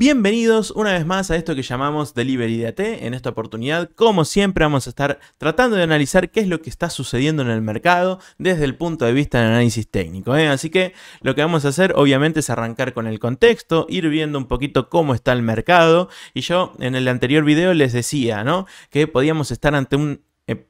Bienvenidos una vez más a esto que llamamos Delivery de AT. En esta oportunidad, como siempre, vamos a estar tratando de analizar qué es lo que está sucediendo en el mercado desde el punto de vista del análisis técnico, Así que lo que vamos a hacer obviamente es arrancar con el contexto, ir viendo un poquito cómo está el mercado. Y yo en el anterior video les decía, que podíamos estar ante un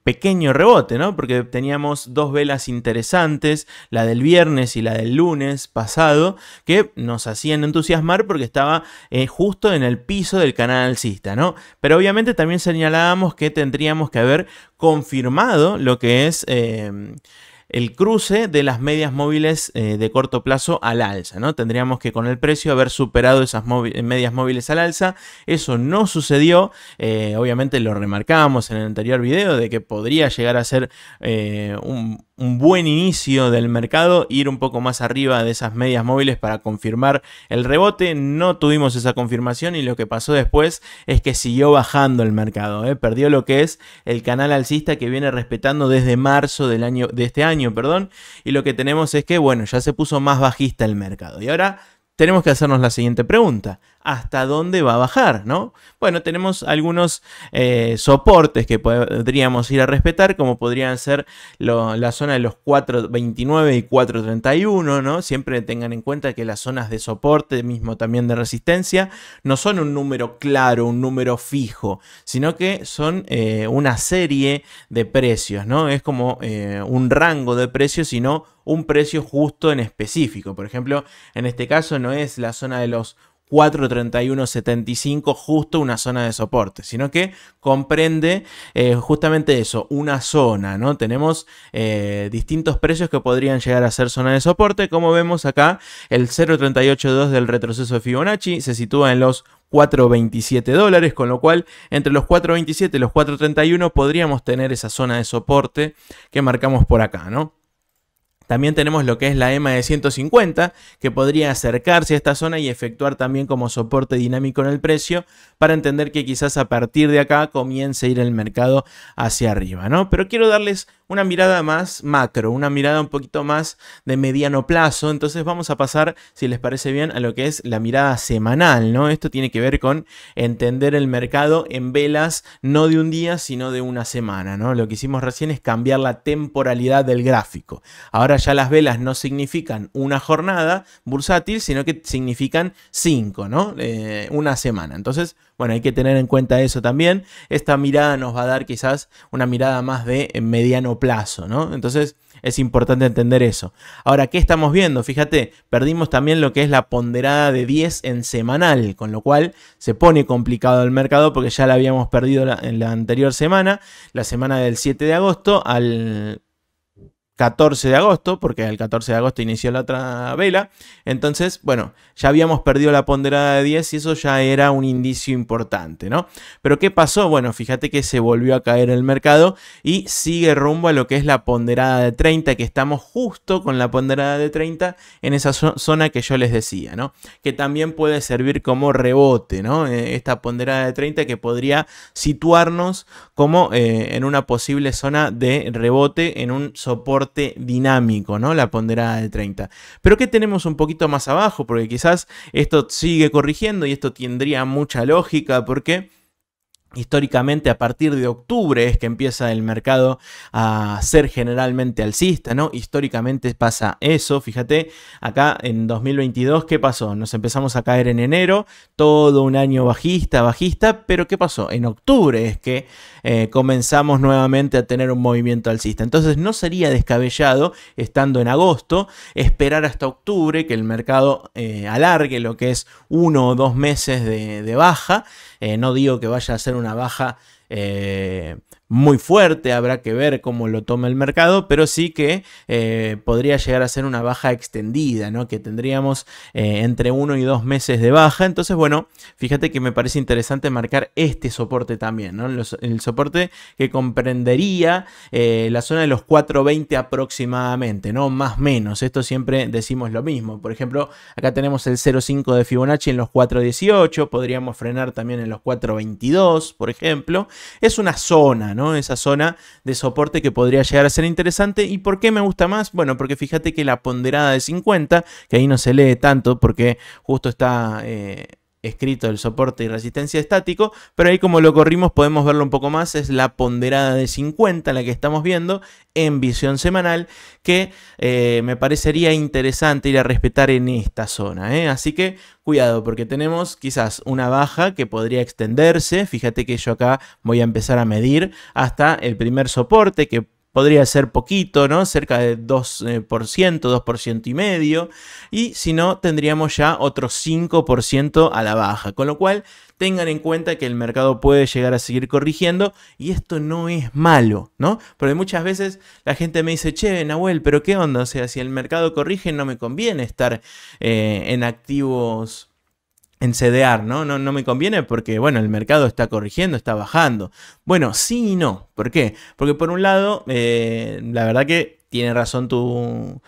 pequeño rebote, porque teníamos dos velas interesantes, la del viernes y la del lunes pasado, que nos hacían entusiasmar porque estaba justo en el piso del canal alcista, Pero obviamente también señalábamos que tendríamos que haber confirmado lo que es el cruce de las medias móviles de corto plazo al alza, Tendríamos que con el precio haber superado esas medias móviles al alza. Eso no sucedió. Obviamente lo remarcábamos en el anterior video de que podría llegar a ser un buen inicio del mercado, ir un poco más arriba de esas medias móviles para confirmar el rebote. No tuvimos esa confirmación y lo que pasó después es que siguió bajando el mercado, perdió lo que es el canal alcista que viene respetando desde marzo de este año, y lo que tenemos es que, bueno, ya se puso más bajista el mercado y ahora tenemos que hacernos la siguiente pregunta: ¿hasta dónde va a bajar? Bueno, tenemos algunos soportes que podríamos ir a respetar, como podrían ser la zona de los 4.29 y 4.31, Siempre tengan en cuenta que las zonas de soporte, mismo también de resistencia, no son un número claro, un número fijo, sino que son una serie de precios, Es como un rango de precios, sino un precio justo en específico. Por ejemplo, en este caso no es la zona de los 4.3175 justo una zona de soporte, sino que comprende justamente eso, una zona, Tenemos distintos precios que podrían llegar a ser zona de soporte. Como vemos acá, el 0.382 del retroceso de Fibonacci se sitúa en los $4.27, con lo cual entre los 4.27 y los 4.31 podríamos tener esa zona de soporte que marcamos por acá, También tenemos lo que es la EMA de 150, que podría acercarse a esta zona y efectuar también como soporte dinámico en el precio, para entender que quizás a partir de acá comience a ir el mercado hacia arriba, Pero quiero darles una mirada más macro, una mirada un poquito más de mediano plazo. Entonces vamos a pasar, si les parece bien, a lo que es la mirada semanal, Esto tiene que ver con entender el mercado en velas, no de un día, sino de una semana, Lo que hicimos recién es cambiar la temporalidad del gráfico. Ahora ya las velas no significan una jornada bursátil, sino que significan 5, una semana. Entonces, bueno, hay que tener en cuenta eso también. Esta mirada nos va a dar quizás una mirada más de mediano plazo, Entonces es importante entender eso. Ahora, ¿qué estamos viendo? Fíjate, perdimos también lo que es la ponderada de 10 en semanal, con lo cual se pone complicado el mercado porque ya la habíamos perdido en la anterior semana, la semana del 7 de agosto al 14 de agosto, porque el 14 de agosto inició la otra vela. Entonces, bueno, ya habíamos perdido la ponderada de 10 y eso ya era un indicio importante, Pero ¿qué pasó? Bueno, fíjate que se volvió a caer el mercado y sigue rumbo a lo que es la ponderada de 30, que estamos justo con la ponderada de 30 en esa zona que yo les decía, Que también puede servir como rebote, Esta ponderada de 30 que podría situarnos como en una posible zona de rebote, en un soporte dinámico, la ponderada de 30. Pero ¿qué tenemos un poquito más abajo? Porque quizás esto sigue corrigiendo y esto tendría mucha lógica, porque históricamente a partir de octubre es que empieza el mercado a ser generalmente alcista, Históricamente pasa eso. Fíjate, acá en 2022, ¿qué pasó? Nos empezamos a caer en enero, todo un año bajista, pero ¿qué pasó? En octubre es que comenzamos nuevamente a tener un movimiento alcista. Entonces no sería descabellado, estando en agosto, esperar hasta octubre que el mercado alargue lo que es 1 o 2 meses de baja. No digo que vaya a ser una baja muy fuerte, habrá que ver cómo lo toma el mercado, pero sí que podría llegar a ser una baja extendida, que tendríamos entre 1 y 2 meses de baja. Entonces, bueno, fíjate que me parece interesante marcar este soporte también, el soporte que comprendería la zona de los 4.20 aproximadamente, más o menos. Esto siempre decimos lo mismo. Por ejemplo, acá tenemos el 0.5 de Fibonacci en los 4.18, podríamos frenar también en los 4.22, por ejemplo. Es una zona, Esa zona de soporte que podría llegar a ser interesante. ¿Y por qué me gusta más? Bueno, porque fíjate que la ponderada de 50, que ahí no se lee tanto porque justo está escrito el soporte y resistencia estático, pero ahí como lo corrimos podemos verlo un poco más, es la ponderada de 50 la que estamos viendo en visión semanal, que me parecería interesante ir a respetar en esta zona, ¿eh? Así que cuidado, porque tenemos quizás una baja que podría extenderse. Fíjate que yo acá voy a empezar a medir hasta el primer soporte, que podría ser poquito, ¿no? Cerca de 2%, 2% y medio. Y si no, tendríamos ya otro 5% a la baja. Con lo cual, tengan en cuenta que el mercado puede llegar a seguir corrigiendo y esto no es malo, ¿no? Porque muchas veces la gente me dice, che, Nahuel, pero ¿qué onda? O sea, si el mercado corrige no me conviene estar en activos, en CDR, ¿no? No me conviene porque, bueno, el mercado está corrigiendo, está bajando. Bueno, sí y no. ¿Por qué? Porque por un lado, la verdad que tiene razón tu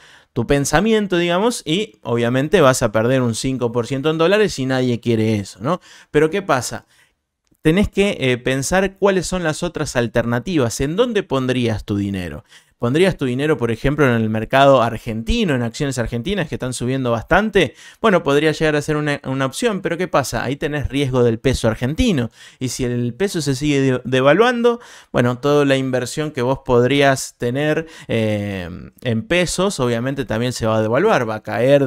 pensamiento, digamos, y obviamente vas a perder un 5% en dólares y nadie quiere eso, ¿no? Pero ¿qué pasa? Tenés que pensar cuáles son las otras alternativas. ¿En dónde pondrías tu dinero? ¿Pondrías tu dinero, por ejemplo, en el mercado argentino, en acciones argentinas que están subiendo bastante? Bueno, podría llegar a ser una opción, pero ¿qué pasa? Ahí tenés riesgo del peso argentino. Y si el peso se sigue devaluando, bueno, toda la inversión que vos podrías tener en pesos, obviamente también se va a devaluar, va a caer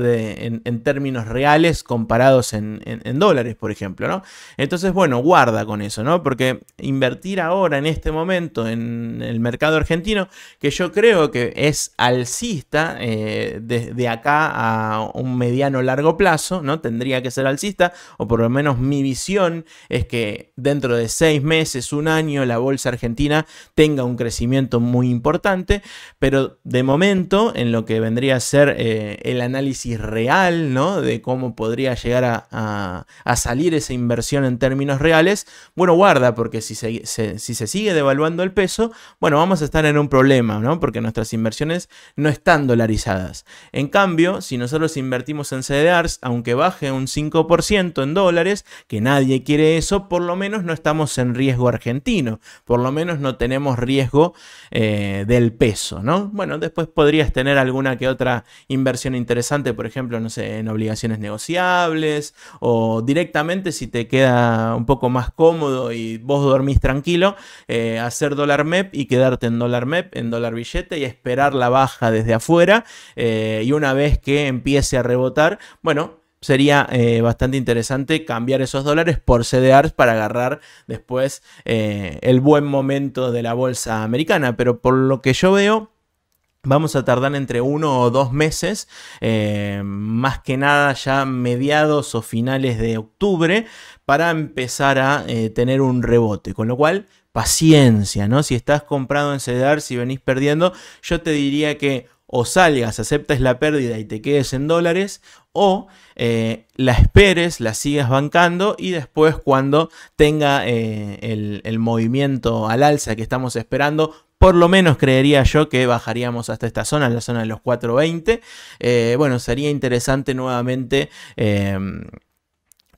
en términos reales comparados en dólares, por ejemplo, ¿no? Entonces, bueno, guarda con eso, ¿no? Porque invertir ahora, en este momento, en el mercado argentino, que yo creo que es alcista de acá a un mediano largo plazo, ¿no? Tendría que ser alcista, o por lo menos mi visión es que dentro de 6 meses, un año, la bolsa argentina tenga un crecimiento muy importante, pero de momento, en lo que vendría a ser el análisis real, ¿no? De cómo podría llegar a salir esa inversión en términos reales, bueno, guarda, porque si se sigue devaluando el peso, bueno, vamos a estar en un problema, ¿no? Porque nuestras inversiones no están dolarizadas. En cambio, si nosotros invertimos en CDRs, aunque baje un 5% en dólares, que nadie quiere eso, por lo menos no estamos en riesgo argentino, por lo menos no tenemos riesgo del peso, ¿no? Bueno, después podrías tener alguna que otra inversión interesante, por ejemplo, no sé, en obligaciones negociables, o directamente, si te queda un poco más cómodo y vos dormís tranquilo, hacer dólar MEP y quedarte en dólar MEP, en dólar billete, y esperar la baja desde afuera, y una vez que empiece a rebotar, bueno, sería bastante interesante cambiar esos dólares por CDRs para agarrar después el buen momento de la bolsa americana. Pero por lo que yo veo, vamos a tardar entre 1 o 2 meses, más que nada ya mediados o finales de octubre, para empezar a tener un rebote. Con lo cual, paciencia, ¿no? Si estás comprado en CDR, si venís perdiendo, yo te diría que o salgas, aceptes la pérdida y te quedes en dólares, o la esperes, la sigas bancando, y después, cuando tenga el movimiento al alza que estamos esperando, por lo menos creería yo que bajaríamos hasta esta zona, la zona de los 4.20. Bueno, sería interesante nuevamente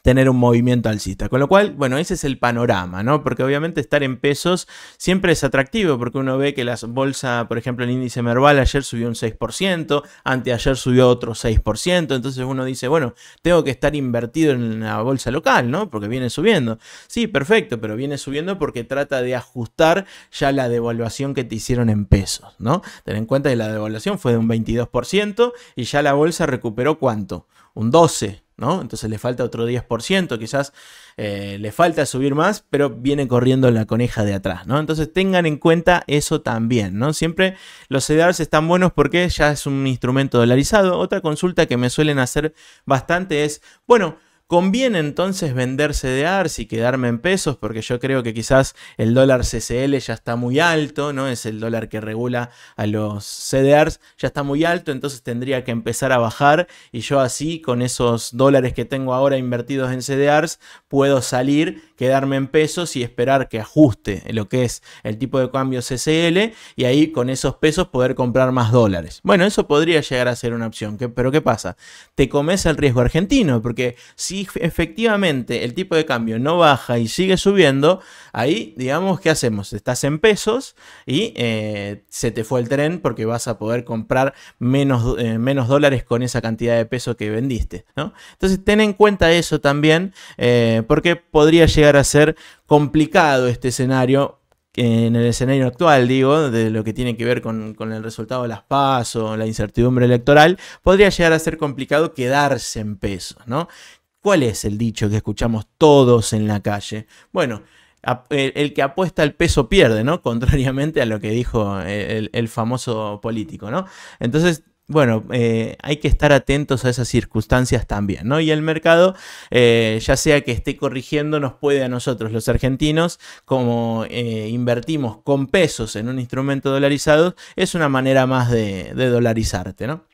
tener un movimiento alcista. Con lo cual, bueno, ese es el panorama, ¿no? Porque obviamente estar en pesos siempre es atractivo, porque uno ve que la bolsa, por ejemplo, el índice Merval ayer subió un 6%, anteayer subió otro 6%, entonces uno dice, bueno, tengo que estar invertido en la bolsa local, ¿no? Porque viene subiendo. Sí, perfecto, pero viene subiendo porque trata de ajustar ya la devaluación que te hicieron en pesos, ¿no? Ten en cuenta que la devaluación fue de un 22% y ya la bolsa recuperó, ¿cuánto? Un 12%. ¿No? Entonces le falta otro 10%, quizás le falta subir más, pero viene corriendo la coneja de atrás, ¿no? Entonces tengan en cuenta eso también, ¿no? Siempre los CDRs están buenos porque ya es un instrumento dolarizado. Otra consulta que me suelen hacer bastante es, bueno, ¿conviene entonces vender CDRs y quedarme en pesos? Porque yo creo que quizás el dólar CCL ya está muy alto, ¿no? Es el dólar que regula a los CDRs, ya está muy alto, entonces tendría que empezar a bajar, y yo así, con esos dólares que tengo ahora invertidos en CDRs, puedo salir, quedarme en pesos y esperar que ajuste lo que es el tipo de cambio CCL, y ahí con esos pesos poder comprar más dólares. Bueno, eso podría llegar a ser una opción, pero ¿qué pasa? Te comes el riesgo argentino, porque si si efectivamente el tipo de cambio no baja y sigue subiendo, ahí, digamos, ¿qué hacemos? Estás en pesos y se te fue el tren porque vas a poder comprar menos dólares con esa cantidad de peso que vendiste, ¿no? Entonces, ten en cuenta eso también, porque podría llegar a ser complicado este escenario. En el escenario actual, digo, de lo que tiene que ver con el resultado de las PASO, la incertidumbre electoral, podría llegar a ser complicado quedarse en pesos, ¿no? ¿Cuál es el dicho que escuchamos todos en la calle? Bueno, el que apuesta al peso pierde, ¿no? Contrariamente a lo que dijo el famoso político, ¿no? Entonces, bueno, hay que estar atentos a esas circunstancias también, ¿no? Y el mercado, ya sea que esté corrigiendo, nos puede a nosotros, los argentinos, como invertimos con pesos en un instrumento dolarizado, es una manera más de dolarizarte, ¿no?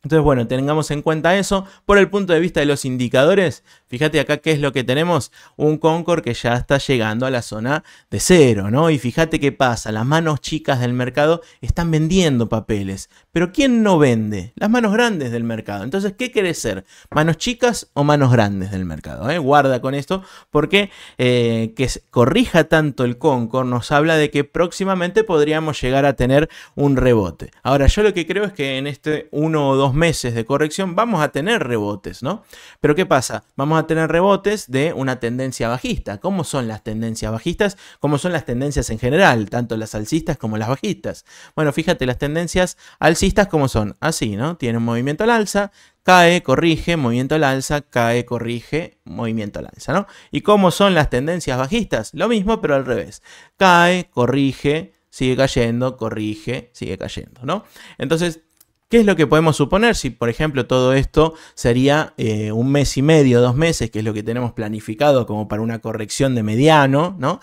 Entonces, bueno, tengamos en cuenta eso. Por el punto de vista de los indicadores, fíjate acá qué es lo que tenemos. Un Concord que ya está llegando a la zona de cero, ¿no? Y fíjate qué pasa. Las manos chicas del mercado están vendiendo papeles. Pero ¿quién no vende? Las manos grandes del mercado. Entonces, ¿qué querés ser? ¿Manos chicas o manos grandes del mercado? Guarda con esto porque que corrija tanto el Concord nos habla de que próximamente podríamos llegar a tener un rebote. Ahora, yo lo que creo es que en este 1 o 2 meses de corrección vamos a tener rebotes, ¿no? Pero ¿qué pasa? Vamos a tener rebotes de una tendencia bajista. ¿Cómo son las tendencias bajistas? ¿Cómo son las tendencias en general? Tanto las alcistas como las bajistas. Bueno, fíjate, las tendencias alcistas como son así, ¿no? Tiene un movimiento al alza, cae, corrige, movimiento al alza, cae, corrige, movimiento al alza, ¿no? ¿Y cómo son las tendencias bajistas? Lo mismo, pero al revés. Cae, corrige, sigue cayendo, corrige, sigue cayendo, ¿no? Entonces, ¿qué es lo que podemos suponer? Si, por ejemplo, todo esto sería 1 mes y medio, 2 meses, que es lo que tenemos planificado como para una corrección de mediano, ¿no?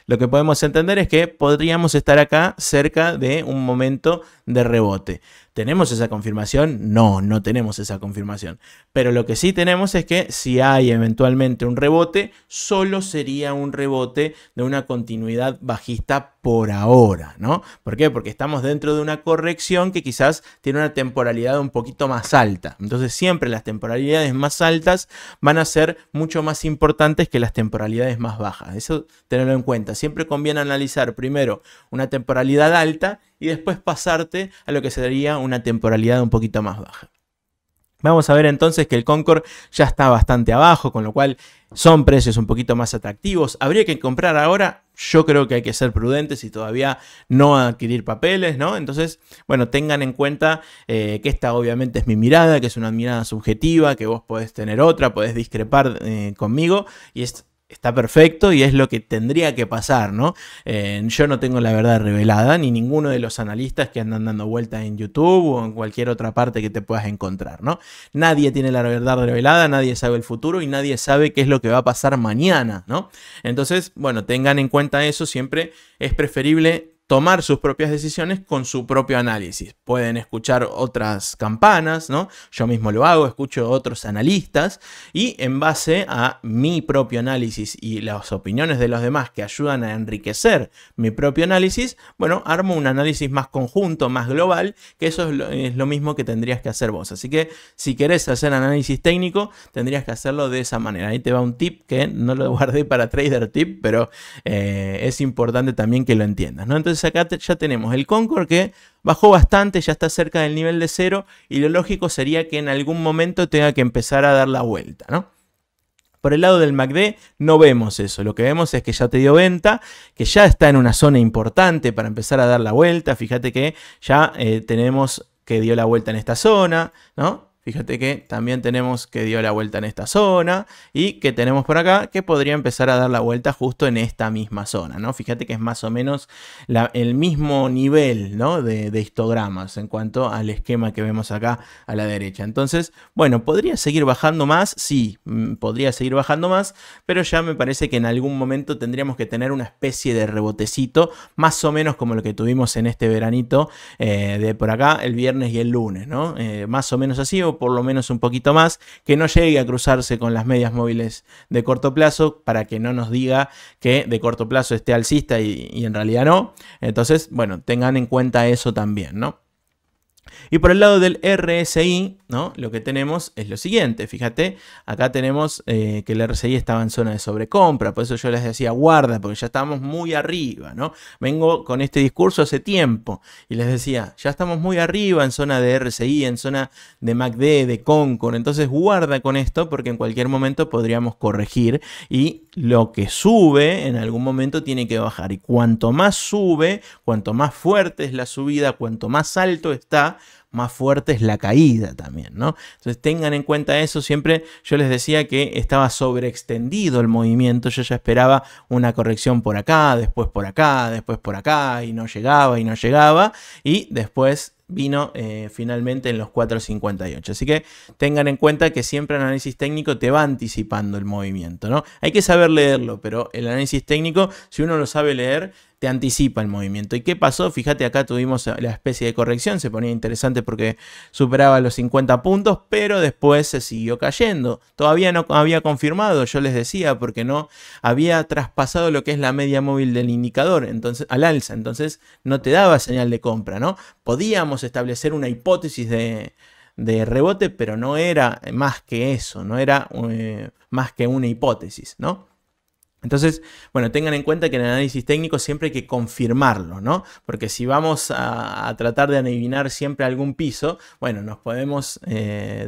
Lo que podemos entender es que podríamos estar acá cerca de un momento de rebote. ¿Tenemos esa confirmación? No, no tenemos esa confirmación. Pero lo que sí tenemos es que si hay eventualmente un rebote, solo sería un rebote de una continuidad bajista por ahora, ¿no? ¿Por qué? Porque estamos dentro de una corrección que quizás tiene una temporalidad un poquito más alta. Entonces siempre las temporalidades más altas van a ser mucho más importantes que las temporalidades más bajas. Eso tenerlo en cuenta. Siempre conviene analizar primero una temporalidad alta y después pasarte a lo que sería una temporalidad un poquito más baja. Vamos a ver entonces que el Concord ya está bastante abajo, con lo cual son precios un poquito más atractivos. ¿Habría que comprar ahora? Yo creo que hay que ser prudentes y todavía no adquirir papeles, ¿no? Entonces, bueno, tengan en cuenta que esta obviamente es mi mirada, que es una mirada subjetiva, que vos podés tener otra, podés discrepar conmigo y está perfecto y es lo que tendría que pasar, ¿no? Yo no tengo la verdad revelada, ni ninguno de los analistas que andan dando vueltas en YouTube o en cualquier otra parte que te puedas encontrar, ¿no? Nadie tiene la verdad revelada, nadie sabe el futuro y nadie sabe qué es lo que va a pasar mañana, ¿no? Entonces, bueno, tengan en cuenta eso, siempre es preferible tomar sus propias decisiones con su propio análisis. Pueden escuchar otras campanas, ¿no? Yo mismo lo hago, escucho otros analistas y en base a mi propio análisis y las opiniones de los demás que ayudan a enriquecer mi propio análisis, bueno, armo un análisis más conjunto, más global, que eso es lo mismo que tendrías que hacer vos. Así que si querés hacer análisis técnico, tendrías que hacerlo de esa manera. Ahí te va un tip que no lo guardé para Trader Tip, pero es importante también que lo entiendas, ¿no? Entonces acá ya tenemos el Concord que bajó bastante, ya está cerca del nivel de cero y lo lógico sería que en algún momento tenga que empezar a dar la vuelta, ¿no? Por el lado del MACD no vemos eso, lo que vemos es que ya te dio venta, que ya está en una zona importante para empezar a dar la vuelta. Fíjate que ya tenemos que dio la vuelta en esta zona, ¿no? Fíjate que también tenemos que dio la vuelta en esta zona y que tenemos por acá que podría empezar a dar la vuelta justo en esta misma zona, ¿no? Fíjate que es más o menos el mismo nivel, ¿no? de histogramas en cuanto al esquema que vemos acá a la derecha. Entonces, bueno, ¿podría seguir bajando más? Sí, podría seguir bajando más, pero ya me parece que en algún momento tendríamos que tener una especie de rebotecito, más o menos como lo que tuvimos en este veranito de por acá, el viernes y el lunes, ¿no? Más o menos así o por lo menos un poquito más, que no llegue a cruzarse con las medias móviles de corto plazo para que no nos diga que de corto plazo esté alcista y en realidad no. Entonces, bueno, tengan en cuenta eso también, ¿no? Y por el lado del RSI, ¿no? Lo que tenemos es lo siguiente. Fíjate, acá tenemos que el RSI estaba en zona de sobrecompra. Por eso yo les decía guarda, porque ya estamos muy arriba, ¿no? Vengo con este discurso hace tiempo y les decía, ya estamos muy arriba en zona de RSI, en zona de MACD, de Concord. Entonces guarda con esto porque en cualquier momento podríamos corregir y lo que sube en algún momento tiene que bajar. Y cuanto más sube, cuanto más fuerte es la subida, cuanto más alto está, más fuerte es la caída también, ¿no? Entonces tengan en cuenta eso. Siempre yo les decía que estaba sobreextendido el movimiento. Yo ya esperaba una corrección por acá, después por acá, después por acá, y no llegaba y no llegaba. Y después vino finalmente en los 4.58. Así que tengan en cuenta que siempre el análisis técnico te va anticipando el movimiento, ¿no? Hay que saber leerlo, pero el análisis técnico, si uno lo sabe leer, te anticipa el movimiento. ¿Y qué pasó? Fíjate, acá tuvimos la especie de corrección, se ponía interesante porque superaba los 50 puntos, pero después se siguió cayendo. Todavía no había confirmado, yo les decía, porque no había traspasado lo que es la media móvil del indicador, entonces al alza, entonces no te daba señal de compra, ¿no? Podíamos establecer una hipótesis de rebote, pero no era más que eso, no era más que una hipótesis, ¿no? Entonces, bueno, tengan en cuenta que en el análisis técnico siempre hay que confirmarlo, ¿no? Porque si vamos a tratar de adivinar siempre algún piso, bueno, nos podemos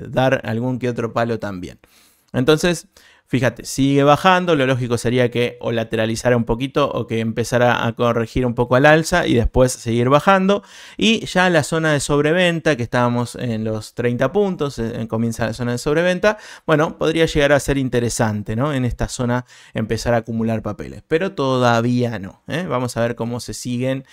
dar algún que otro palo también. Entonces, fíjate, sigue bajando, lo lógico sería que o lateralizara un poquito o que empezara a corregir un poco al alza y después seguir bajando. Y ya la zona de sobreventa, que estábamos en los 30 puntos, comienza la zona de sobreventa, bueno, podría llegar a ser interesante, ¿no? En esta zona empezar a acumular papeles, pero todavía no, ¿eh? Vamos a ver cómo se siguen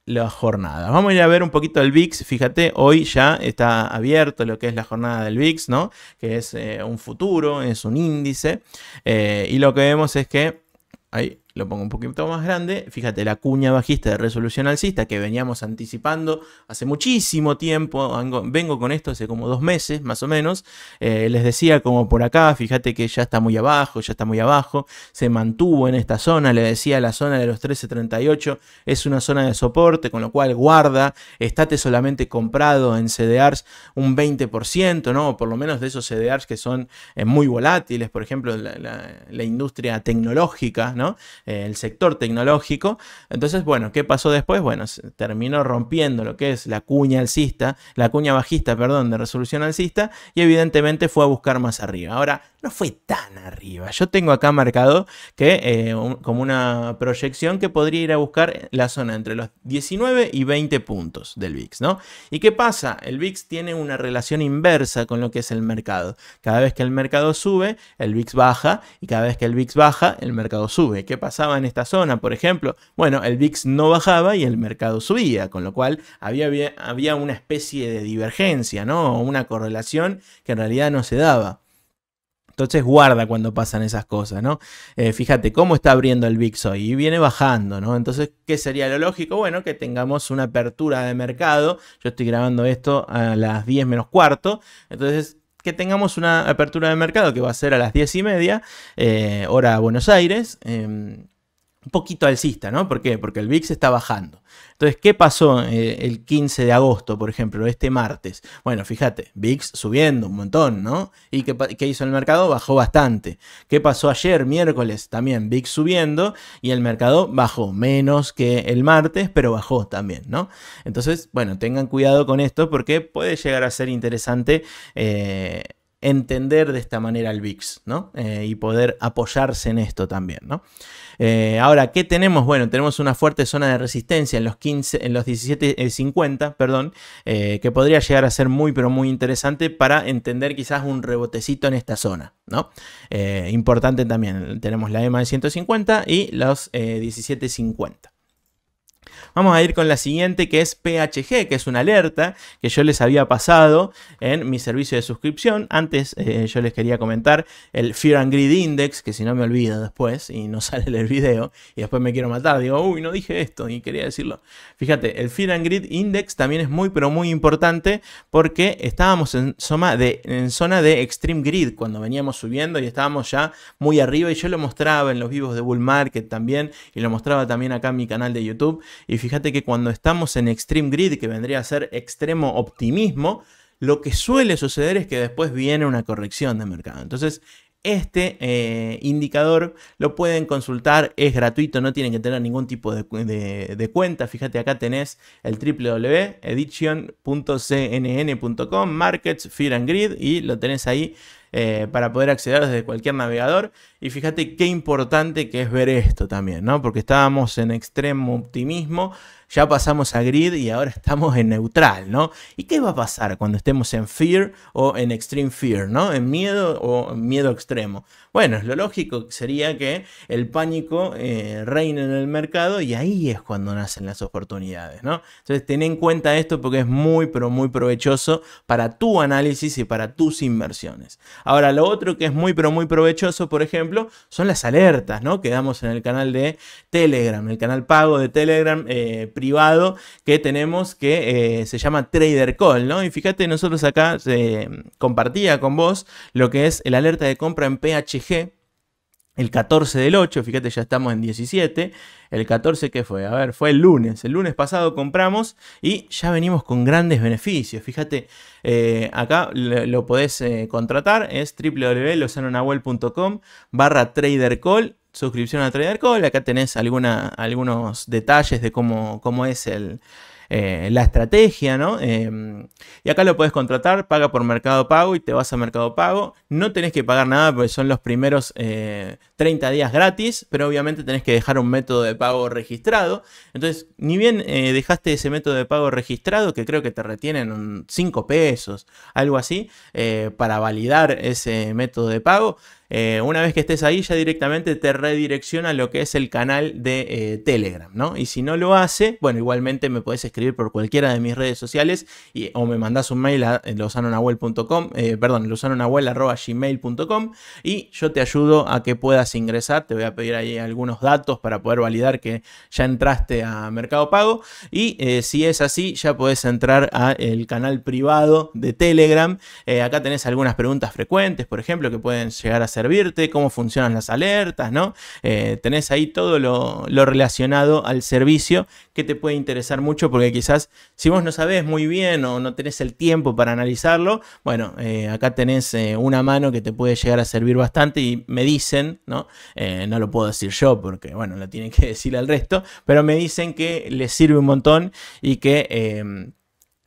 las jornadas. Vamos a ir a ver un poquito el VIX. Fíjate, hoy ya está abierto lo que es la jornada del VIX, ¿no? Que es un futuro, es un índice. Y lo que vemos es que, ahí lo pongo un poquito más grande, fíjate la cuña bajista de resolución alcista que veníamos anticipando hace muchísimo tiempo. Vengo con esto hace como 2 meses más o menos. Les decía como por acá, fíjate que ya está muy abajo, se mantuvo en esta zona. Le decía, la zona de los 13.38 es una zona de soporte, con lo cual guarda, estate solamente comprado en CDRs un 20%, ¿no? O por lo menos de esos CDRs que son muy volátiles, por ejemplo la industria tecnológica, ¿no? El sector tecnológico. Entonces, bueno, ¿qué pasó después? Bueno, se terminó rompiendo lo que es la cuña alcista, la cuña bajista, perdón, de resolución alcista, y evidentemente fue a buscar más arriba. Ahora, no fue tan arriba. Yo tengo acá marcado que como una proyección que podría ir a buscar la zona entre los 19 y 20 puntos del VIX, ¿no? ¿Y qué pasa? El VIX tiene una relación inversa con lo que es el mercado. Cada vez que el mercado sube, el VIX baja, y cada vez que el VIX baja, el mercado sube. ¿Qué pasaba en esta zona, por ejemplo? Bueno, el VIX no bajaba y el mercado subía, con lo cual había una especie de divergencia, ¿no? Una correlación que en realidad no se daba. Entonces guarda cuando pasan esas cosas, ¿no? Fíjate cómo está abriendo el VIX hoy y viene bajando, ¿no? Entonces, ¿qué sería lo lógico? Bueno, que tengamos una apertura de mercado. Yo estoy grabando esto a las 10 menos cuarto. Entonces, que tengamos una apertura de mercado que va a ser a las 10:30, hora Buenos Aires. Un poquito alcista, ¿no? ¿Por qué? Porque el VIX está bajando. Entonces, ¿qué pasó el 15 de agosto, por ejemplo, este martes? Bueno, fíjate, VIX subiendo un montón, ¿no? ¿Y qué hizo el mercado? Bajó bastante. ¿Qué pasó ayer, miércoles? También VIX subiendo y el mercado bajó menos que el martes, pero bajó también, ¿no? Entonces, bueno, tengan cuidado con esto porque puede llegar a ser interesante entender de esta manera el VIX, ¿no? Y poder apoyarse en esto también, ¿no? Ahora, ¿qué tenemos? Bueno, tenemos una fuerte zona de resistencia en los 17.50, perdón, que podría llegar a ser muy, pero muy interesante para entender quizás un rebotecito en esta zona, ¿no? Importante también, tenemos la EMA de 150 y los 17.50. Vamos a ir con la siguiente, que es PHG, que es una alerta que yo les había pasado en mi servicio de suscripción. Antes yo les quería comentar el Fear and Greed Index, que si no me olvido después y no sale el video y después me quiero matar, digo, uy, no dije esto y quería decirlo. Fíjate, el Fear and Greed Index también es muy, pero muy importante porque estábamos en zona de Extreme Greed cuando veníamos subiendo y estábamos ya muy arriba, y yo lo mostraba en los vivos de Bull Market también y lo mostraba también acá en mi canal de YouTube. y fíjate que cuando estamos en Extreme Greed, que vendría a ser extremo optimismo, lo que suele suceder es que después viene una corrección de mercado. Entonces, este indicador lo pueden consultar, es gratuito, no tienen que tener ningún tipo de cuenta. Fíjate, acá tenés el www.edition.cnn.com, Markets, Fear and Greed, y lo tenés ahí para poder acceder desde cualquier navegador. Y fíjate qué importante que es ver esto también, ¿no? Porque estábamos en extremo optimismo, ya pasamos a Greed y ahora estamos en neutral, ¿no? ¿Y qué va a pasar cuando estemos en Fear o en Extreme Fear, ¿no? En miedo o en miedo extremo. Bueno, lo lógico sería que el pánico reine en el mercado y ahí es cuando nacen las oportunidades, ¿no? Entonces ten en cuenta esto porque es muy, pero muy provechoso para tu análisis y para tus inversiones. Ahora, lo otro que es muy, pero muy provechoso, por ejemplo, son las alertas, ¿no? Que damos en el canal de Telegram, el canal pago de Telegram privado que tenemos que se llama Trader Call, ¿no? Y fíjate, nosotros acá compartía con vos lo que es el alerta de compra en PHG el 14 del 8, fíjate, ya estamos en 17, el 14 ¿qué fue? A ver, fue el lunes pasado compramos y ya venimos con grandes beneficios, fíjate, acá lo podés contratar, es www.lozanonahuel.com/tradercall, suscripción a Trader Call, acá tenés algunos detalles de cómo es la estrategia, ¿no? Y acá lo puedes contratar, paga por Mercado Pago y te vas a Mercado Pago. No tenés que pagar nada porque son los primeros 30 días gratis, pero obviamente tenés que dejar un método de pago registrado. Entonces, ni bien dejaste ese método de pago registrado, que creo que te retienen 5 pesos, algo así, para validar ese método de pago. Una vez que estés ahí ya directamente te redirecciona a lo que es el canal de Telegram, ¿no? Y si no lo hace, bueno, igualmente me podés escribir por cualquiera de mis redes sociales o me mandás un mail a lozanonahuel.gmail.com y yo te ayudo a que puedas ingresar. Te voy a pedir ahí algunos datos para poder validar que ya entraste a Mercado Pago y si es así ya podés entrar al canal privado de Telegram. Acá tenés algunas preguntas frecuentes, por ejemplo, que pueden llegar a servirte, cómo funcionan las alertas, ¿no? Tenés ahí todo lo relacionado al servicio que te puede interesar mucho porque quizás si vos no sabés muy bien o no tenés el tiempo para analizarlo, bueno, acá tenés una mano que te puede llegar a servir bastante y me dicen, ¿no? No lo puedo decir yo porque, bueno, lo tiene que decir al resto, pero me dicen que les sirve un montón y que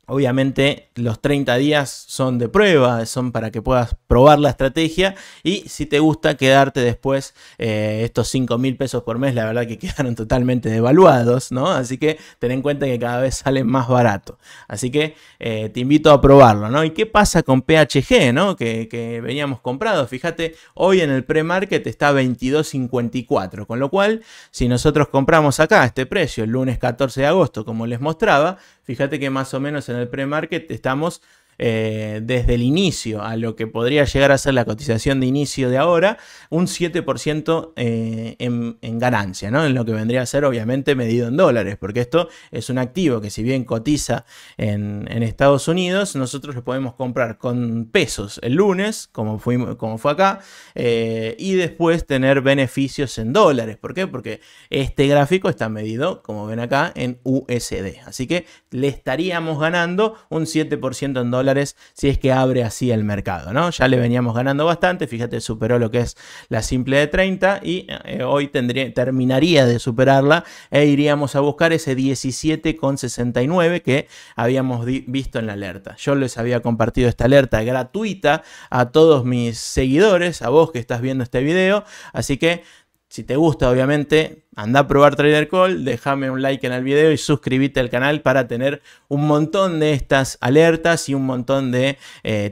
obviamente los 30 días son de prueba, son para que puedas probar la estrategia y si te gusta quedarte después estos 5.000 pesos por mes, la verdad que quedaron totalmente devaluados, ¿no? Así que ten en cuenta que cada vez sale más barato. Así que te invito a probarlo, ¿no? ¿Y qué pasa con PHG, ¿no? Que veníamos comprados. Fíjate, hoy en el pre-market está 22.54, con lo cual si nosotros compramos acá a este precio el lunes 14 de agosto, como les mostraba, fíjate que más o menos en el pre-market estamos desde el inicio a lo que podría llegar a ser la cotización de inicio de ahora, un 7% en ganancia, ¿no? En lo que vendría a ser obviamente medido en dólares, porque esto es un activo que si bien cotiza en Estados Unidos, nosotros lo podemos comprar con pesos el lunes, como fue acá, y después tener beneficios en dólares. ¿Por qué? Porque este gráfico está medido, como ven acá, en USD. Así que le estaríamos ganando un 7% en dólares si es que abre así el mercado, ¿no? Ya le veníamos ganando bastante, fíjate, superó lo que es la simple de 30 y hoy terminaría de superarla e iríamos a buscar ese 17,69 que habíamos visto en la alerta. Yo les había compartido esta alerta gratuita a todos mis seguidores, a vos que estás viendo este video, así que si te gusta, obviamente, anda a probar Trader Call, déjame un like en el video y suscríbete al canal para tener un montón de estas alertas y un montón de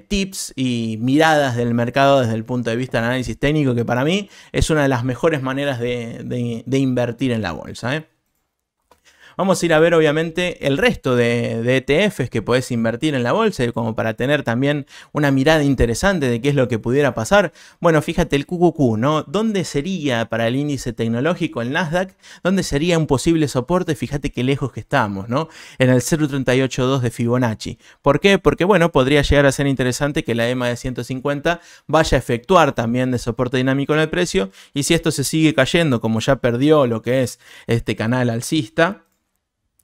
tips y miradas del mercado desde el punto de vista del análisis técnico, que para mí es una de las mejores maneras de invertir en la bolsa, ¿eh? Vamos a ir a ver obviamente el resto de ETFs que podés invertir en la bolsa como para tener también una mirada interesante de qué es lo que pudiera pasar. Bueno, fíjate el QQQ, ¿no? ¿Dónde sería para el índice tecnológico, el Nasdaq? ¿Dónde sería un posible soporte? Fíjate qué lejos que estamos, ¿no? En el 0.382 de Fibonacci. ¿Por qué? Porque bueno, podría llegar a ser interesante que la EMA de 150 vaya a efectuar también de soporte dinámico en el precio y si esto se sigue cayendo como ya perdió lo que es este canal alcista,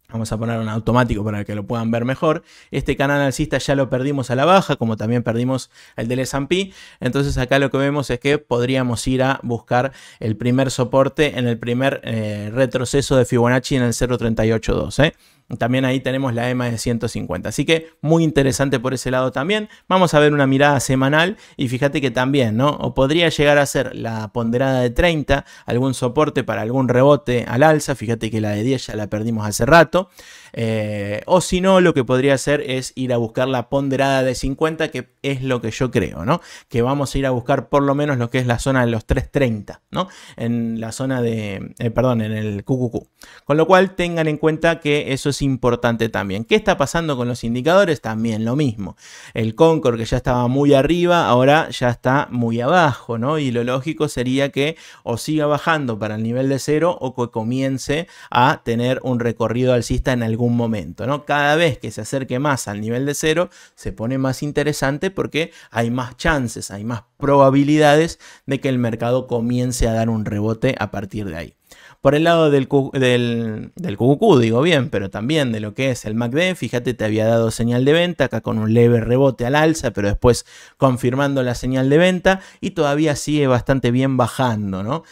Vamos a poner un automático para que lo puedan ver mejor. Este canal alcista ya lo perdimos a la baja, como también perdimos el del S&P. Entonces acá lo que vemos es que podríamos ir a buscar el primer soporte en el primer retroceso de Fibonacci en el 0.382. También ahí tenemos la EMA de 150. Así que muy interesante por ese lado también. Vamos a ver una mirada semanal y fíjate que también, ¿no? O podría llegar a ser la ponderada de 30, algún soporte para algún rebote al alza. Fíjate que la de 10 ya la perdimos hace rato. O si no, lo que podría hacer es ir a buscar la ponderada de 50, que es lo que yo creo, ¿no? Que vamos a ir a buscar por lo menos lo que es la zona de los 330, ¿no? En la zona de, perdón, en el QQQ. Con lo cual tengan en cuenta que eso es importante también. ¿Qué está pasando con los indicadores? También lo mismo. El Concord, que ya estaba muy arriba, ahora ya está muy abajo, ¿no? Y lo lógico sería que o siga bajando para el nivel de 0 o que comience a tener un recorrido alcista en algún momento, ¿no? Cada vez que se acerque más al nivel de 0 se pone más interesante porque hay más chances, hay más probabilidades de que el mercado comience a dar un rebote a partir de ahí. Por el lado del QQQ, digo bien, pero también de lo que es el MACD, fíjate, te había dado señal de venta, acá con un leve rebote al alza, pero después confirmando la señal de venta y todavía sigue bastante bien bajando, ¿no?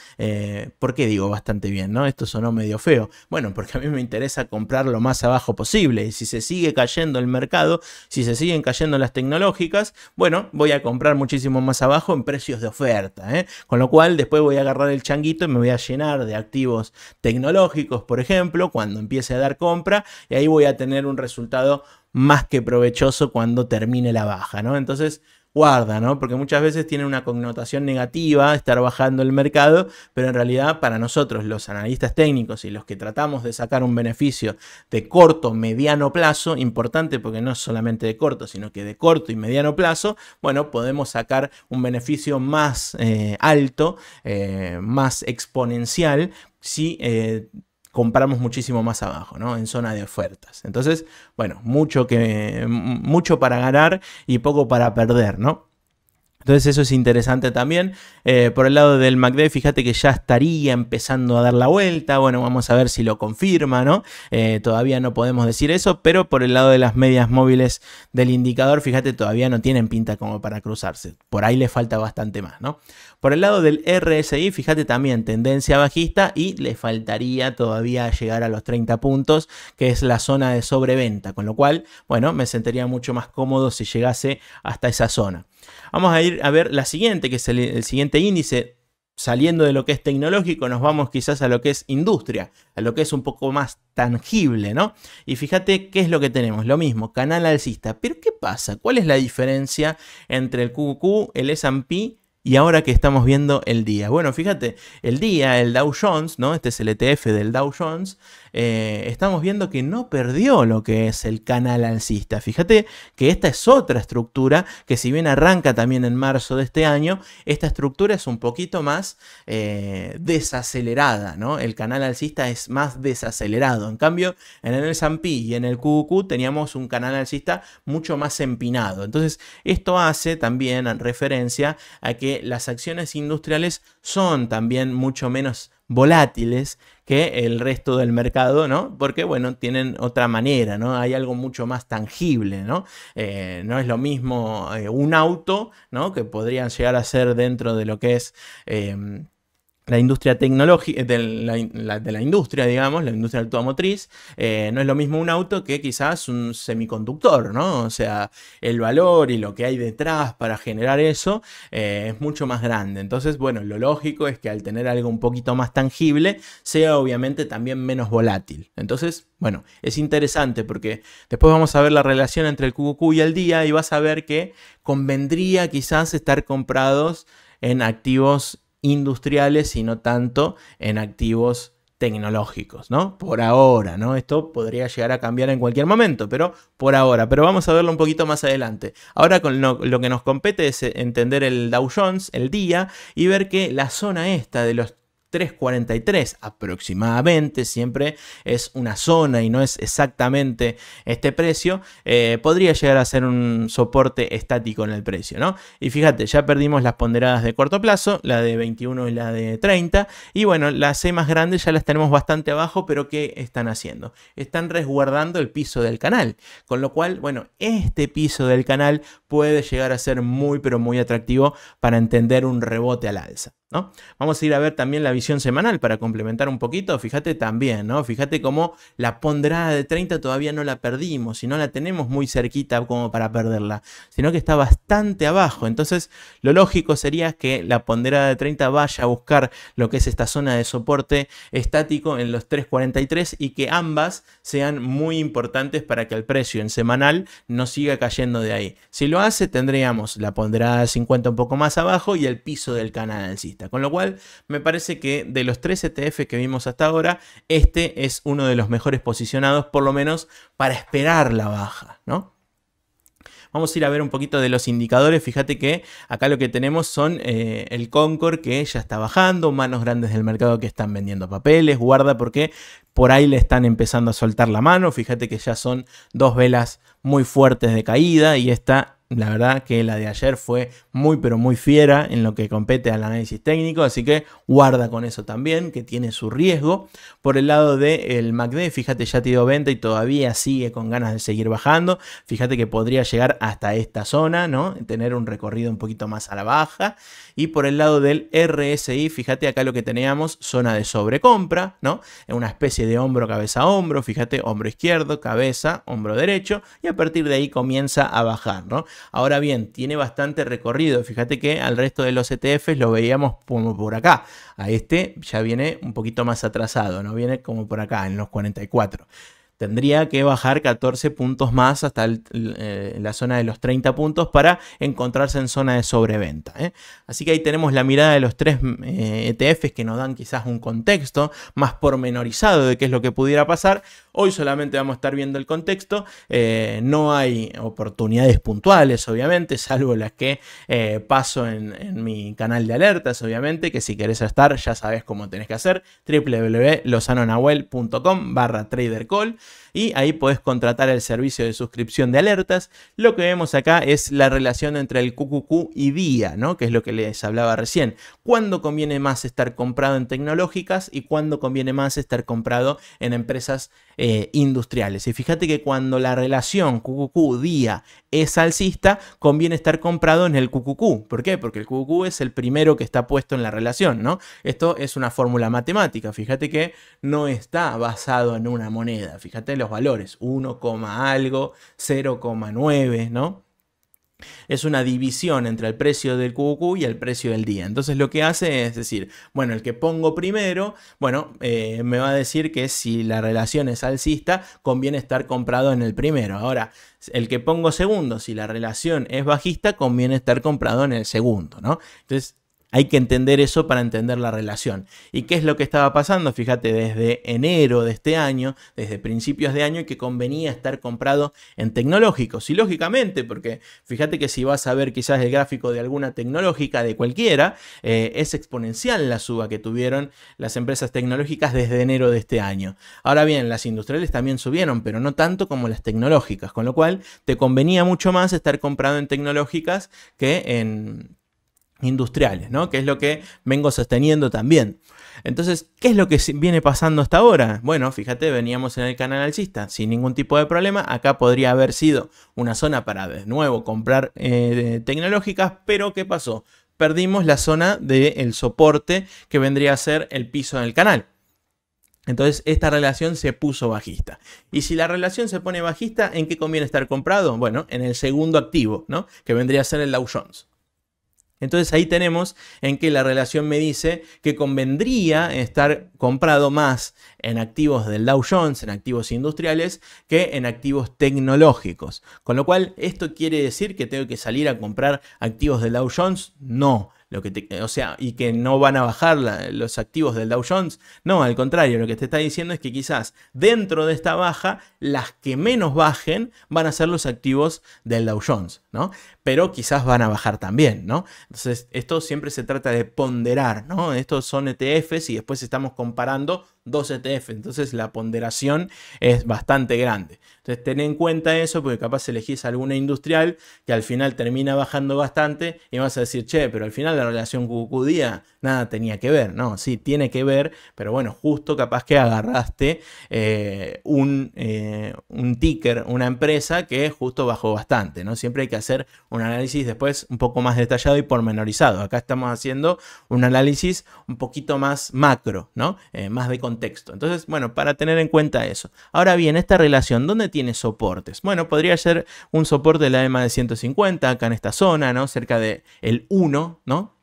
¿Por qué digo bastante bien, no? Esto sonó medio feo. Bueno, porque a mí me interesa comprar lo más abajo posible y si se sigue cayendo el mercado, si se siguen cayendo las tecnológicas, bueno, voy a comprar muchísimo más abajo en precios de oferta, ¿eh? Con lo cual después voy a agarrar el changuito y me voy a llenar de activos tecnológicos, por ejemplo, cuando empiece a dar compra, y ahí voy a tener un resultado más que provechoso cuando termine la baja, ¿no? Entonces, guarda, ¿no? Porque muchas veces tiene una connotación negativa estar bajando el mercado, pero en realidad para nosotros, los analistas técnicos y los que tratamos de sacar un beneficio de corto, mediano plazo, importante porque no es solamente de corto, sino que de corto y mediano plazo, bueno, podemos sacar un beneficio más alto, más exponencial, si compramos muchísimo más abajo, ¿no? En zona de ofertas. Entonces, bueno, mucho para ganar y poco para perder, ¿no? Entonces eso es interesante también. Por el lado del MACD, fíjate que ya estaría empezando a dar la vuelta. Bueno, vamos a ver si lo confirma, ¿no? Todavía no podemos decir eso, pero por el lado de las medias móviles del indicador, fíjate, todavía no tienen pinta como para cruzarse. Por ahí le falta bastante más, ¿no? Por el lado del RSI, fíjate también tendencia bajista y le faltaría todavía llegar a los 30 puntos, que es la zona de sobreventa. Con lo cual, bueno, me sentiría mucho más cómodo si llegase hasta esa zona. Vamos a ir a ver la siguiente, que es el siguiente índice. Saliendo de lo que es tecnológico, nos vamos quizás a lo que es industria, a lo que es un poco más tangible, ¿no? Y fíjate qué es lo que tenemos, lo mismo, canal alcista. Pero ¿qué pasa? ¿Cuál es la diferencia entre el QQQ, el S&P y ahora que estamos viendo el día? Bueno, fíjate, el día, el Dow Jones, ¿no? Este es el ETF del Dow Jones. Estamos viendo que no perdió lo que es el canal alcista. Fíjate que esta es otra estructura que, si bien arranca también en marzo de este año, esta estructura es un poquito más desacelerada, ¿no? El canal alcista es más desacelerado. En cambio, en el S&P y en el QQQ teníamos un canal alcista mucho más empinado. Entonces, esto hace también referencia a que las acciones industriales son también mucho menos volátiles que el resto del mercado, ¿no? Porque, bueno, tienen otra manera, ¿no? Hay algo mucho más tangible, ¿no? No es lo mismo un auto, ¿no? Que podrían llegar a ser dentro de lo que es la industria tecnológica, de la industria, digamos, la industria automotriz. No es lo mismo un auto que quizás un semiconductor, ¿no? O sea, el valor y lo que hay detrás para generar eso es mucho más grande. Entonces, bueno, lo lógico es que al tener algo un poquito más tangible, sea obviamente también menos volátil. Entonces, bueno, es interesante porque después vamos a ver la relación entre el QQQ y el día y vas a ver que convendría quizás estar comprados en activos industriales y no tanto en activos tecnológicos, ¿no? Por ahora, ¿no? Esto podría llegar a cambiar en cualquier momento, pero por ahora. Pero vamos a verlo un poquito más adelante. Ahora con lo que nos compete es entender el Dow Jones, el día, y ver que la zona esta de los 3.43 aproximadamente, siempre es una zona y no es exactamente este precio, podría llegar a ser un soporte estático en el precio, ¿no? Y fíjate, ya perdimos las ponderadas de corto plazo, la de 21 y la de 30, y bueno, las C más grandes ya las tenemos bastante abajo, pero ¿qué están haciendo? Están resguardando el piso del canal, con lo cual, bueno, este piso del canal puede llegar a ser muy, pero muy atractivo para entender un rebote al alza, ¿no? Vamos a ir a ver también la visión semanal para complementar un poquito. Fíjate también, ¿no? Fíjate cómo la ponderada de 30 todavía no la perdimos y no la tenemos muy cerquita como para perderla, sino que está bastante abajo. Entonces, lo lógico sería que la ponderada de 30 vaya a buscar lo que es esta zona de soporte estático en los 3.43 y que ambas sean muy importantes para que el precio en semanal no siga cayendo de ahí. Si lo hace, tendríamos la ponderada de 50 un poco más abajo y el piso del canal alcista. Con lo cual, me parece que de los 3 ETF que vimos hasta ahora, este es uno de los mejores posicionados, por lo menos para esperar la baja, ¿no? Vamos a ir a ver un poquito de los indicadores. Fíjate que acá lo que tenemos son el Concord, que ya está bajando, manos grandes del mercado que están vendiendo papeles, guarda porque por ahí le están empezando a soltar la mano. Fíjate que ya son dos velas muy fuertes de caída y esta, la verdad que la de ayer fue muy pero muy fiera en lo que compete al análisis técnico, así que guarda con eso también, que tiene su riesgo. Por el lado del MACD, fíjate, ya tiró venta y todavía sigue con ganas de seguir bajando. Fíjate que podría llegar hasta esta zona, ¿no? Tener un recorrido un poquito más a la baja. Y por el lado del RSI, fíjate acá lo que teníamos, zona de sobrecompra, ¿no? Una especie de hombro, cabeza, hombro. Fíjate, hombro izquierdo, cabeza, hombro derecho. Y a partir de ahí comienza a bajar, ¿no? Ahora bien, tiene bastante recorrido. Fíjate que al resto de los ETFs lo veíamos como por acá. A este ya viene un poquito más atrasado, ¿no? Viene como por acá, en los 44. Tendría que bajar 14 puntos más hasta la zona de los 30 puntos para encontrarse en zona de sobreventa, ¿eh? Así que ahí tenemos la mirada de los tres ETFs que nos dan quizás un contexto más pormenorizado de qué es lo que pudiera pasar. Hoy solamente vamos a estar viendo el contexto. No hay oportunidades puntuales, obviamente, salvo las que paso en mi canal de alertas, obviamente, que si querés estar ya sabes cómo tenés que hacer. www.lozanonahuel.com/tradercall. Y ahí podés contratar el servicio de suscripción de alertas. Lo que vemos acá es la relación entre el QQQ y día, ¿no? Que es lo que les hablaba recién. ¿Cuándo conviene más estar comprado en tecnológicas y cuándo conviene más estar comprado en empresas industriales? Y fíjate que cuando la relación QQQ-día es alcista, conviene estar comprado en el QQQ. ¿Por qué? Porque el QQQ es el primero que está puesto en la relación, ¿no? Esto es una fórmula matemática. Fíjate que no está basado en una moneda. Fíjate los valores, 1, algo, 0,9, ¿no? Es una división entre el precio del QQQ y el precio del día. Entonces lo que hace es decir, bueno, el que pongo primero, bueno, me va a decir que si la relación es alcista, conviene estar comprado en el primero. Ahora, el que pongo segundo, si la relación es bajista, conviene estar comprado en el segundo, ¿no? Entonces, hay que entender eso para entender la relación. ¿Y qué es lo que estaba pasando? Fíjate, desde enero de este año, desde principios de año, que convenía estar comprado en tecnológicos. Y lógicamente, porque fíjate que si vas a ver quizás el gráfico de alguna tecnológica, de cualquiera, es exponencial la suba que tuvieron las empresas tecnológicas desde enero de este año. Ahora bien, las industriales también subieron, pero no tanto como las tecnológicas, con lo cual te convenía mucho más estar comprado en tecnológicas que en industriales, ¿no? Que es lo que vengo sosteniendo también. Entonces, ¿qué es lo que viene pasando hasta ahora? Bueno, fíjate, veníamos en el canal alcista sin ningún tipo de problema. Acá podría haber sido una zona para de nuevo comprar tecnológicas, pero ¿qué pasó? Perdimos la zona del soporte que vendría a ser el piso del canal. Entonces esta relación se puso bajista. Y si la relación se pone bajista, ¿en qué conviene estar comprado? Bueno, en el segundo activo, ¿no? Que vendría a ser el Dow Jones. Entonces ahí tenemos en que la relación me dice que convendría estar comprado más en activos del Dow Jones, en activos industriales, que en activos tecnológicos. Con lo cual, ¿esto quiere decir que tengo que salir a comprar activos del Dow Jones? No. O sea, y que no van a bajar los activos del Dow Jones. No, al contrario, lo que te está diciendo es que quizás dentro de esta baja, las que menos bajen van a ser los activos del Dow Jones, ¿no? Pero quizás van a bajar también, ¿no? Entonces, esto siempre se trata de ponderar, ¿no? Estos son ETFs y después estamos comparando dos ETFs. Entonces, la ponderación es bastante grande. Entonces, ten en cuenta eso porque capaz elegís alguna industrial que al final termina bajando bastante y vas a decir, che, pero al final la relación QQDIA nada tenía que ver. No, sí, tiene que ver, pero bueno, justo capaz que agarraste un ticker, una empresa que justo bajó bastante, ¿no? Siempre hay que hacer un análisis después un poco más detallado y pormenorizado. Acá estamos haciendo un análisis un poquito más macro, ¿no? Más de contexto. Entonces, bueno, para tener en cuenta eso. Ahora bien, esta relación, ¿dónde tiene soportes? Bueno, podría ser un soporte de la EMA de 150, acá en esta zona, ¿no? Cerca del 1, ¿no?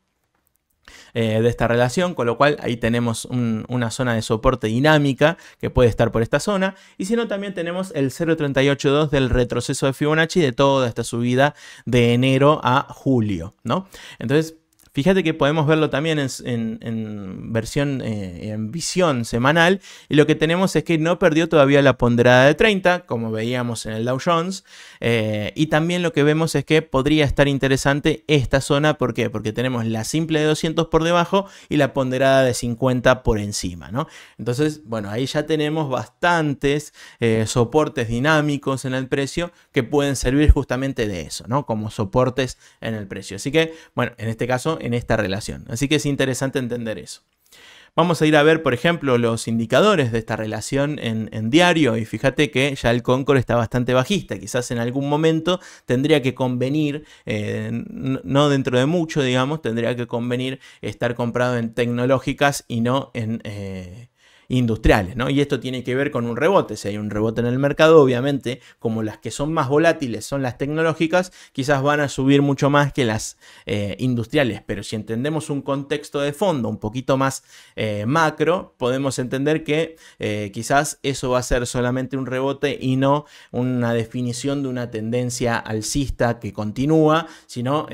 De esta relación, con lo cual ahí tenemos una zona de soporte dinámica que puede estar por esta zona, y si no también tenemos el 0.382 del retroceso de Fibonacci de toda esta subida de enero a julio, ¿no? Entonces, fíjate que podemos verlo también en versión, en visión semanal, y lo que tenemos es que no perdió todavía la ponderada de 30, como veíamos en el Dow Jones, y también lo que vemos es que podría estar interesante esta zona, ¿por qué? Porque tenemos la simple de 200 por debajo y la ponderada de 50 por encima, ¿no? Entonces, bueno, ahí ya tenemos bastantes soportes dinámicos en el precio que pueden servir justamente de eso, ¿no? Como soportes en el precio. Así que, bueno, en este caso, en esta relación. Así que es interesante entender eso. Vamos a ir a ver, por ejemplo, los indicadores de esta relación en diario, y fíjate que ya el Concord está bastante bajista. Quizás en algún momento tendría que convenir, no dentro de mucho, digamos, tendría que convenir estar comprado en tecnológicas y no en industriales, ¿no? Y esto tiene que ver con un rebote. Si hay un rebote en el mercado, obviamente, como las que son más volátiles son las tecnológicas, quizás van a subir mucho más que las industriales. Pero si entendemos un contexto de fondo un poquito más macro, podemos entender que quizás eso va a ser solamente un rebote y no una definición de una tendencia alcista que continúa, sino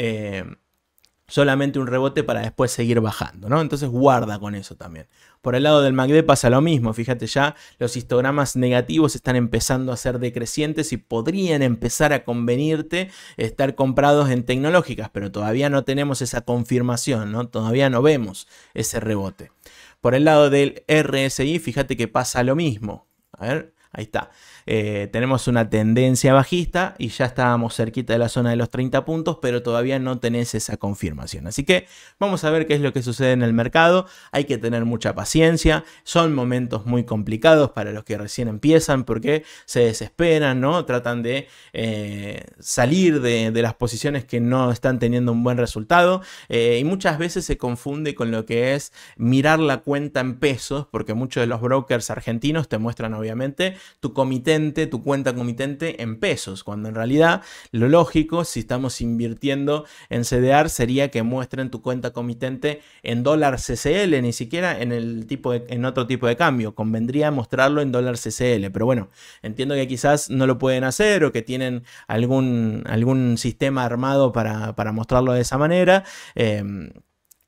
solamente un rebote para después seguir bajando, ¿no? Entonces guarda con eso también. Por el lado del MACD pasa lo mismo, fíjate ya los histogramas negativos están empezando a ser decrecientes y podrían empezar a convenirte estar comprados en tecnológicas, pero todavía no tenemos esa confirmación, ¿no? Todavía no vemos ese rebote. Por el lado del RSI, fíjate que pasa lo mismo. A ver, ahí está. Tenemos una tendencia bajista y ya estábamos cerquita de la zona de los 30 puntos, pero todavía no tenés esa confirmación. Así que vamos a ver qué es lo que sucede en el mercado. Hay que tener mucha paciencia. Son momentos muy complicados para los que recién empiezan porque se desesperan, ¿no? Tratan de salir de las posiciones que no están teniendo un buen resultado y muchas veces se confunde con lo que es mirar la cuenta en pesos, porque muchos de los brokers argentinos te muestran obviamente tu cuenta comitente en pesos, cuando en realidad lo lógico, si estamos invirtiendo en CDR, sería que muestren tu cuenta comitente en dólar CCL, ni siquiera en otro tipo de cambio. Convendría mostrarlo en dólar CCL, pero bueno, entiendo que quizás no lo pueden hacer o que tienen algún sistema armado para mostrarlo de esa manera.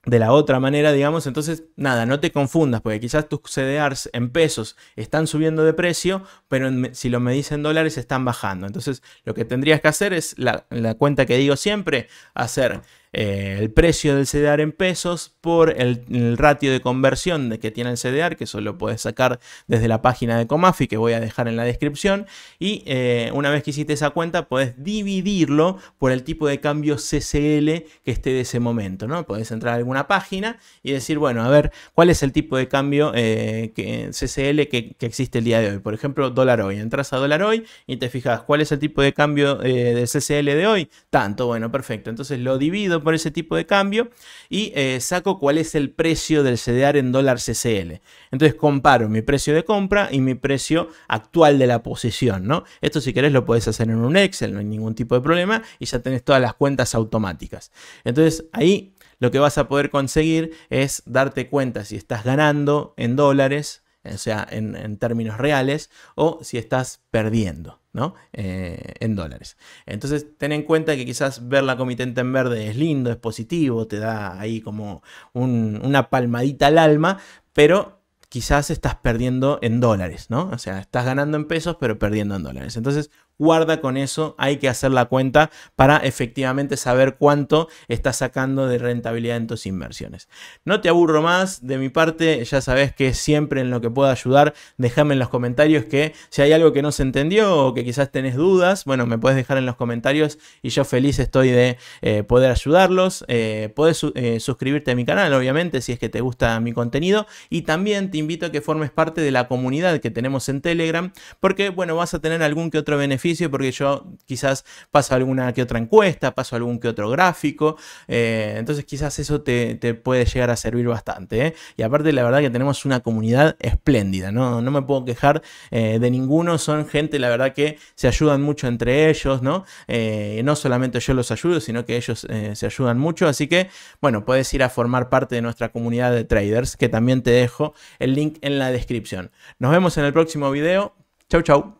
De la otra manera, digamos, entonces nada, no te confundas, porque quizás tus CDRs en pesos están subiendo de precio, pero si lo medís en dólares están bajando. Entonces lo que tendrías que hacer es la cuenta que digo siempre, hacer el precio del CDR en pesos por el ratio de conversión que tiene el CDR, que eso lo puedes sacar desde la página de Comafi que voy a dejar en la descripción, y una vez que hiciste esa cuenta puedes dividirlo por el tipo de cambio CCL que esté de ese momento, ¿no? Podés entrar a alguna página y decir, bueno, a ver, ¿cuál es el tipo de cambio CCL que existe el día de hoy? Por ejemplo, dólar hoy. Entras a dólar hoy y te fijas, ¿cuál es el tipo de cambio de CCL de hoy? Tanto, bueno, perfecto. Entonces lo divido por ese tipo de cambio y saco cuál es el precio del CDR en dólar CCL. Entonces comparo mi precio de compra y mi precio actual de la posición, ¿no? Esto si querés lo podés hacer en un Excel, no hay ningún tipo de problema y ya tenés todas las cuentas automáticas. Entonces ahí lo que vas a poder conseguir es darte cuenta si estás ganando en dólares o sea, en términos reales, o si estás perdiendo, ¿no? En dólares. Entonces, ten en cuenta que quizás ver la comitente en verde es lindo, es positivo, te da ahí como una palmadita al alma, pero quizás estás perdiendo en dólares, ¿no? O sea, estás ganando en pesos, pero perdiendo en dólares. Entonces, guarda con eso, hay que hacer la cuenta para efectivamente saber cuánto estás sacando de rentabilidad en tus inversiones. No te aburro más, de mi parte ya sabes que siempre en lo que pueda ayudar, déjame en los comentarios que si hay algo que no se entendió o que quizás tenés dudas, bueno, me puedes dejar en los comentarios y yo feliz estoy de poder ayudarlos. Podés suscribirte a mi canal, obviamente, si es que te gusta mi contenido, y también te invito a que formes parte de la comunidad que tenemos en Telegram, porque bueno, vas a tener algún que otro beneficio, porque yo quizás paso alguna que otra encuesta, paso algún que otro gráfico, entonces quizás eso te puede llegar a servir bastante, y aparte la verdad que tenemos una comunidad espléndida, no me puedo quejar de ninguno, son gente la verdad que se ayudan mucho entre ellos, ¿no? No solamente yo los ayudo, sino que ellos se ayudan mucho, así que bueno, puedes ir a formar parte de nuestra comunidad de traders, que también te dejo el link en la descripción. Nos vemos en el próximo video. Chau, chau.